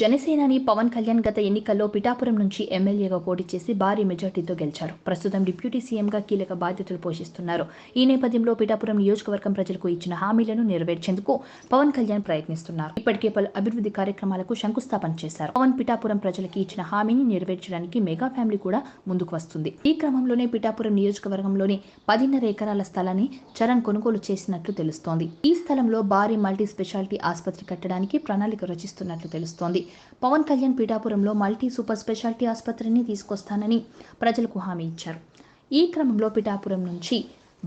జనసేనాని పవన్ కళ్యాణ్ గత ఎన్నికల్లో పిఠాపురం నుంచి ఎమ్మెల్యేగా పోటీ చేసి భారీ మెజార్టీతో గెలిచారు. ప్రస్తుతం డిప్యూటీ సీఎంగా కీలక బాధ్యతలు పోషిస్తున్నారు. ఈ నేపథ్యంలో పిఠాపురం నియోజకవర్గం ప్రజలకు ఇచ్చిన హామీలను నెరవేర్చేందుకు పవన్ కళ్యాణ్ ప్రయత్నిస్తున్నారు. ఇప్పటికే పలు అభివృద్ధి కార్యక్రమాలకు శంకుస్థాపన చేశారు. పవన్ పిఠాపురం ప్రజలకి ఇచ్చిన హామీని నెరవేర్చడానికి మెగా ఫ్యామిలీ కూడా ముందుకు వస్తుంది. ఈ క్రమంలోనే పిఠాపురం నియోజకవర్గంలోని 10.5 ఎకరాల స్థలాన్ని చరణ్ కొనుగోలు చేసినట్లు తెలుస్తోంది. ఈ స్థలంలో భారీ మల్టీ స్పెషాలిటీ ఆసుపత్రి కట్టడానికి ప్రణాళిక రచిస్తున్నట్లు తెలుస్తోంది. పవన్ కళ్యాణ్ పిఠాపురంలో మల్టీ సూపర్ స్పెషాలిటీ ఆసుపత్రిని తీసుకొస్తానని ప్రజలకు హామీ ఇచ్చారు. ఈ క్రమంలో పిఠాపురం నుంచి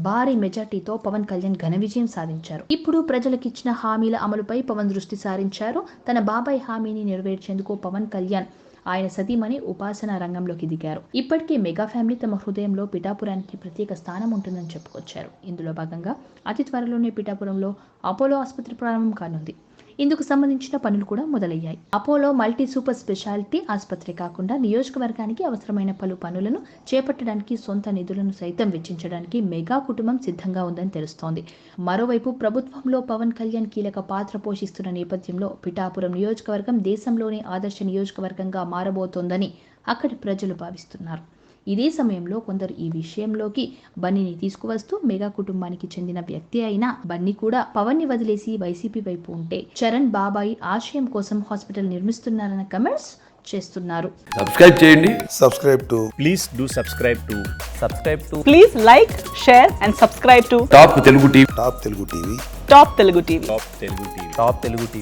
భారీ మెజార్టీతో పవన్ కళ్యాణ్ ఘన విజయం సాధించారు. ఇప్పుడు ప్రజలకిచ్చిన హామీల అమలుపై పవన్ దృష్టి సారించారు. తన బాబాయ్ హామీని నెరవేర్చేందుకు పవన్ కళ్యాణ్ ఆయన సతీమణి ఉపాసన రంగంలోకి దిగారు. ఇప్పటికే మెగా ఫ్యామిలీ తమ హృదయంలో పిఠాపురానికి ప్రత్యేక స్థానం ఉంటుందని చెప్పుకొచ్చారు. ఇందులో భాగంగా అతి త్వరలోనే పిఠాపురంలో అపోలో ఆసుపత్రి ప్రారంభం కానుంది. ఇందుకు సంబంధించిన పనులు కూడా మొదలయ్యాయి. అపోలో మల్టీ సూపర్ స్పెషాలిటీ ఆసుపత్రి కాకుండా నియోజకవర్గానికి అవసరమైన పలు పనులను చేపట్టడానికి సొంత నిధులను సైతం వెచ్చించడానికి మెగా కుటుంబం సిద్ధంగా ఉందని తెలుస్తోంది. మరోవైపు ప్రభుత్వంలో పవన్ కళ్యాణ్ కీలక పాత్ర పోషిస్తున్న నేపథ్యంలో పిఠాపురం నియోజకవర్గం దేశంలోనే ఆదర్శ నియోజకవర్గంగా మారబోతోందని అక్కడి ప్రజలు భావిస్తున్నారు. ఇదే సమయంలో కొందరు ఈ విషయంలోకి బన్నీని తీసుకువస్తూ మెగా కుటుంబానికి చెందిన వ్యక్తి అయిన బన్నీ కూడా పవన్ ని వదిలేసి వైసీపీ వైపు ఉంటే చరణ్ బాబాయి ఆశయం కోసం హాస్పిటల్ నిర్మిస్తున్నారన్న కమెంట్స్ చేస్తున్నారు. సబ్స్క్రైబ్ చేయండి. Please do subscribe to. Please like, share and subscribe to top Telugu TV. Top Telugu TV. Top Telugu TV.